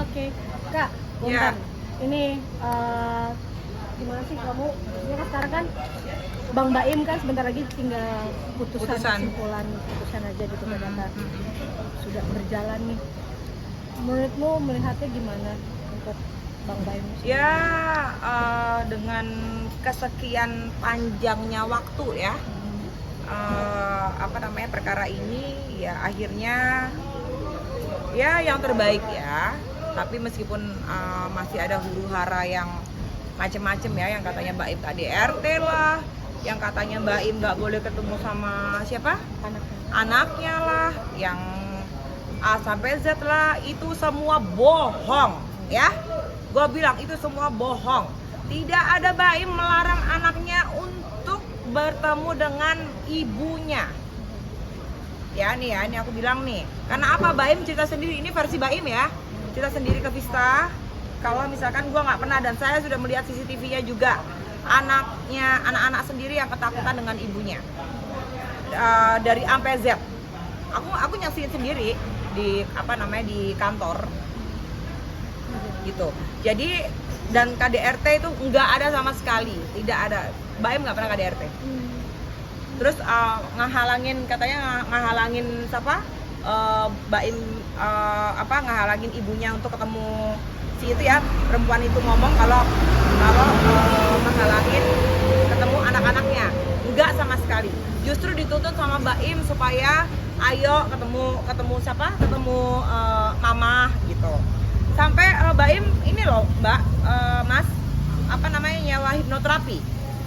Oke, Kak, Ya. Bontan. Ini gimana sih kamu? Ini kan sekarang kan Bang Baim kan sebentar lagi tinggal putusan. Putusan aja gitu ternyata sudah berjalan nih. Menurutmu melihatnya gimana untuk Bang Baim? Ya, dengan kesekian panjangnya waktu ya, perkara ini ya akhirnya ya yang terbaik ya. Tapi meskipun masih ada huru-hara yang macem-macem ya, yang katanya Baim KDRT lah, yang katanya Baim nggak boleh ketemu sama siapa? Anaknya lah, yang A sampai Z lah, itu semua bohong ya. Gue bilang itu semua bohong. Tidak ada Baim melarang anaknya untuk bertemu dengan ibunya. Ya nih ya, ini aku bilang nih. Karena apa? Baim cerita sendiri, ini versi Baim ya. Cerita sendiri ke Vista. Kalau misalkan gue nggak pernah, dan saya sudah melihat CCTV-nya juga, anak-anak sendiri yang ketakutan dengan ibunya. Dari A sampai Z. Aku nyaksiin sendiri di di kantor gitu. Jadi dan KDRT itu nggak ada sama sekali, tidak ada. Baim nggak pernah KDRT. Terus ngehalangin siapa? Baim ngehalangin ibunya untuk ketemu si itu ya, perempuan itu ngomong kalau menghalangin ketemu anak-anaknya. Enggak sama sekali. Justru dituntut sama Baim supaya ayo ketemu siapa? Ketemu mama gitu. Sampai Baim ini loh, Mbak, Mas, nyawa hipnoterapi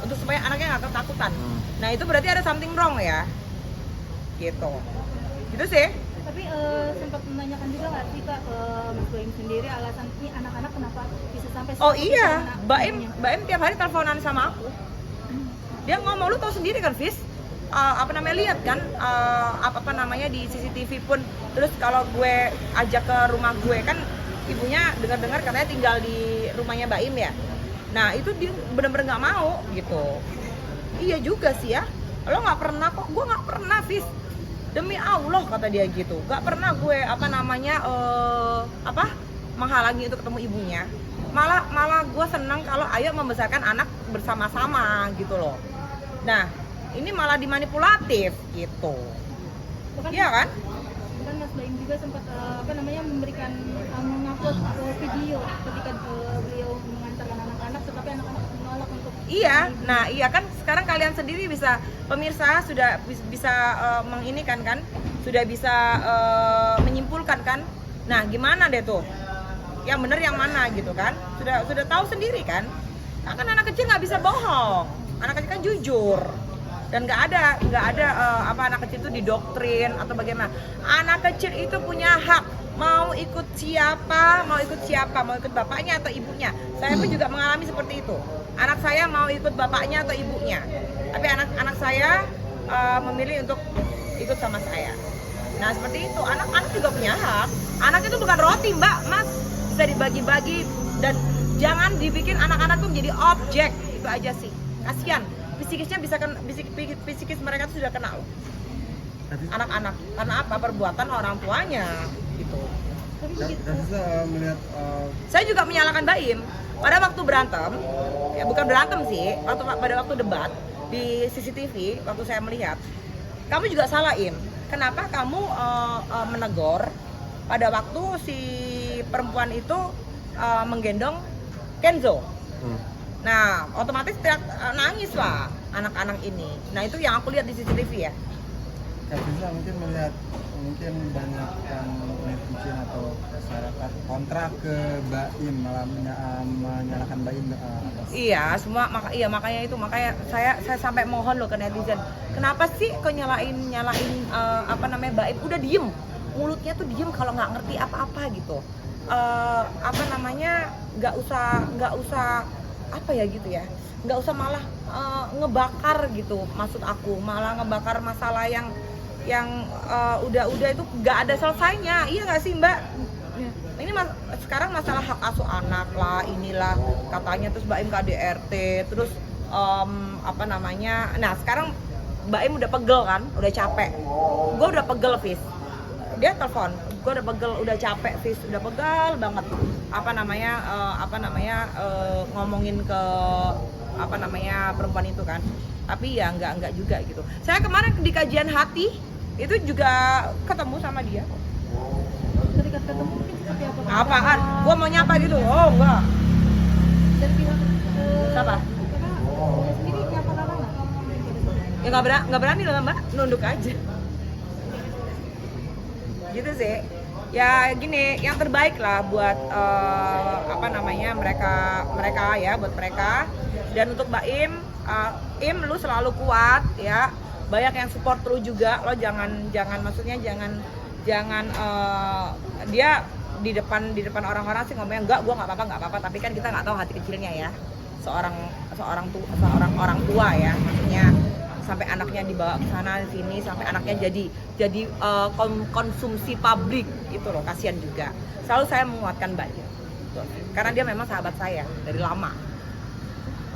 untuk supaya anaknya nggak ketakutan. Nah itu berarti ada something wrong ya, gitu. Gitu sih. Tapi sempat menanyakan juga nggak sih Kak ke Mas Baim sendiri alasan ini anak-anak kenapa bisa sampai Oh iya, Baim tiap hari teleponan sama aku. Dia ngomong, lu tau sendiri kan, Fis? Lihat kan di CCTV pun. Terus kalau gue ajak ke rumah gue kan, ibunya dengar-dengar katanya tinggal di rumahnya Baim ya. Nah itu dia bener-bener nggak mau gitu. Iya juga sih ya, lo nggak pernah kok. Gue nggak pernah, Fis, demi Allah kata dia gitu. Nggak pernah gue menghalangi untuk ketemu ibunya. Malah gue seneng kalau ayo membesarkan anak bersama-sama gitu loh. Nah ini malah dimanipulatif gitu. Iya kan? Bahkan Mas Baim juga sempat memberikan mengupload video ketika beliau mengantarkan anak-anak, tetapi anak-anak menolak untuk. Iya, nah iya kan sekarang kalian sendiri bisa, pemirsa sudah bisa menginikan kan, sudah bisa menyimpulkan kan. Nah gimana deh tuh, yang bener yang mana gitu kan? Sudah tahu sendiri kan? Nah, kan anak kecil nggak bisa bohong, anak kecil kan jujur. Dan nggak ada anak kecil itu didoktrin atau bagaimana. Anak kecil itu punya hak mau ikut siapa, mau ikut bapaknya atau ibunya. Saya pun juga mengalami seperti itu. Anak saya mau ikut bapaknya atau ibunya, tapi anak saya memilih untuk ikut sama saya. Nah seperti itu, anak-anak juga punya hak. Anak itu bukan roti, Mbak, Mas, bisa dibagi-bagi. Dan jangan dibikin anak-anak itu menjadi objek, itu aja sih. Kasian. Psikisnya psikis mereka itu sudah kena loh, anak-anak, karena apa? Perbuatan orang tuanya gitu. Saya juga menyalahkan Baim pada waktu berantem, ya bukan berantem sih, pada waktu debat di CCTV, waktu saya melihat, kamu juga salah, Im. Kenapa kamu menegur pada waktu si perempuan itu menggendong Kenzo? Nah, otomatis nangis lah anak-anak ini. Nah, itu yang aku lihat di CCTV ya. Kak Visa mungkin melihat banyak yang netizen atau masyarakat kontra ke Baim, malah menyalahkan Baim. Iya, makanya saya sampai mohon loh ke netizen. Kenapa sih kok nyalain Baim? Udah diem, mulutnya tuh diem kalau nggak ngerti apa-apa gitu. Nggak usah gitu ya, nggak usah malah ngebakar gitu, maksud aku malah ngebakar masalah yang udah itu nggak ada selesainya. Iya nggak sih, Mbak? Ini sekarang masalah hak asuh anak lah, inilah katanya, terus Baim KDRT, terus nah sekarang Baim udah pegel kan, udah capek. Gue udah pegel, Fis. dia telepon, gue udah pegel, udah capek Fis, udah pegal banget ngomongin ke perempuan itu kan, tapi ya enggak juga gitu. Saya kemarin di kajian hati itu juga ketemu sama dia. Ketika ketemu mungkin seperti apa? Apaan? Gue mau nyapa gitu? Oh enggak. Dari pihak Siapa? kakak sendiri nyapa kakak nggak? Ya nggak berani lah mbak, nunduk aja. Gitu sih. Ya gini, yang terbaik lah buat mereka ya, buat mereka. Dan untuk Mbak Im lu selalu kuat ya. Banyak yang support lu juga, lo jangan dia di depan orang-orang sih ngomongnya enggak, gua nggak apa-apa, tapi kan kita nggak tahu hati kecilnya ya seorang orang tua ya, maksudnya sampai anaknya dibawa ke sana sini, sampai anaknya jadi konsumsi publik gitu loh, kasihan juga. Selalu saya menguatkan Mbak Im karena dia memang sahabat saya dari lama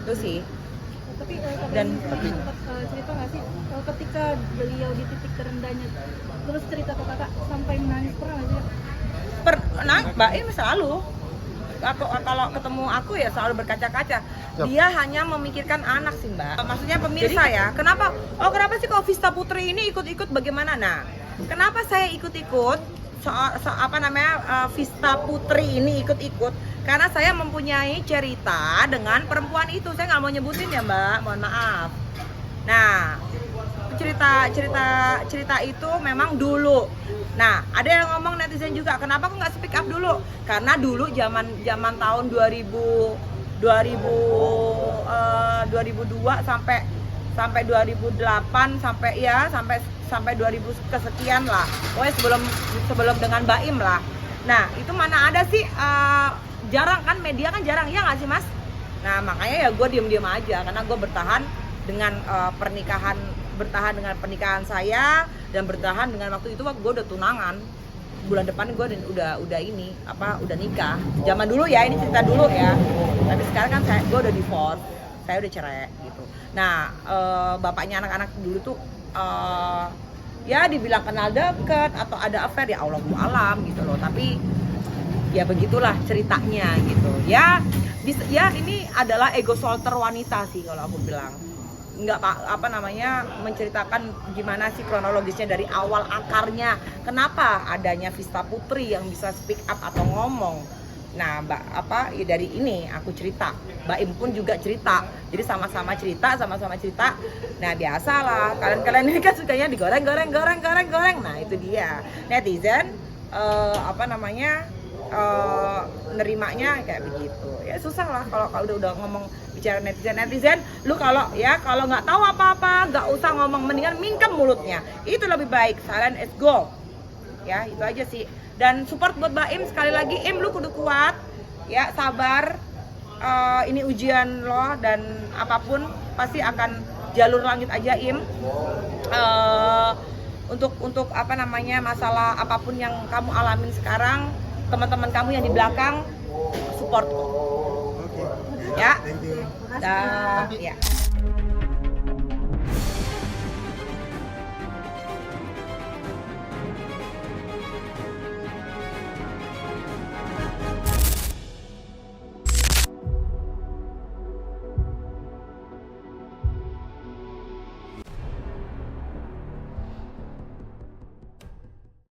itu sih. Tapi kakak Dan sempat cerita nggak sih ketika beliau di titik terendahnya, terus cerita ke kakak sampai menangis, pernah nggak sih? Mbak Im selalu kalau ketemu aku ya selalu berkaca-kaca. Dia hanya memikirkan anak sih Mbak. Maksudnya pemirsa ya. Kenapa sih kalau Vista Putri ini ikut-ikut bagaimana? Nah, kenapa saya ikut-ikut Vista Putri ini ikut-ikut? Karena saya mempunyai cerita dengan perempuan itu. Saya nggak mau nyebutin ya Mbak, mohon maaf. Nah, cerita itu memang dulu. Nah, ada yang ngomong netizen juga, kenapa kok nggak speak up dulu? Karena dulu zaman tahun 2002 sampai 2008 sampai 2000 kesekian lah. Pokoknya sebelum dengan Mbak Im lah. Nah, itu mana ada sih jarang kan, media kan jarang ya nggak sih Mas? Nah, makanya ya gue diem aja karena gue bertahan dengan pernikahan saya, dan bertahan dengan waktu itu gue udah tunangan. Bulan depan gue udah nikah. Zaman dulu ya, ini cerita dulu ya. Tapi sekarang kan gue udah divorce, saya udah cerai gitu. Nah, bapaknya anak-anak dulu tuh ya dibilang kenal deket atau ada affair ya Allahu alam gitu loh. Tapi ya begitulah ceritanya gitu. Ya ini adalah ego solter wanita sih kalau aku bilang. Nggak menceritakan gimana sih kronologisnya dari awal akarnya, kenapa adanya Vista Putri yang bisa speak up atau ngomong. Nah, ya dari ini aku cerita, Mbak Im pun juga cerita, jadi sama-sama cerita. Nah, biasalah kalian ini kan sukanya digoreng. Nah, itu dia netizen nerimanya kayak begitu ya. Susah lah kalau udah ngomong bicara netizen lu kalau nggak tahu apa-apa nggak usah ngomong, mendingan mingkem mulutnya, itu lebih baik, silent as go ya. Itu aja sih. Dan support buat Mbak Im sekali lagi, Im lu kudu kuat ya, sabar. Ini ujian lo, dan apapun pasti akan jalur langit aja Im. Untuk masalah apapun yang kamu alamin sekarang, teman-teman kamu yang di belakang support Oke. ya. Thank you. Ya.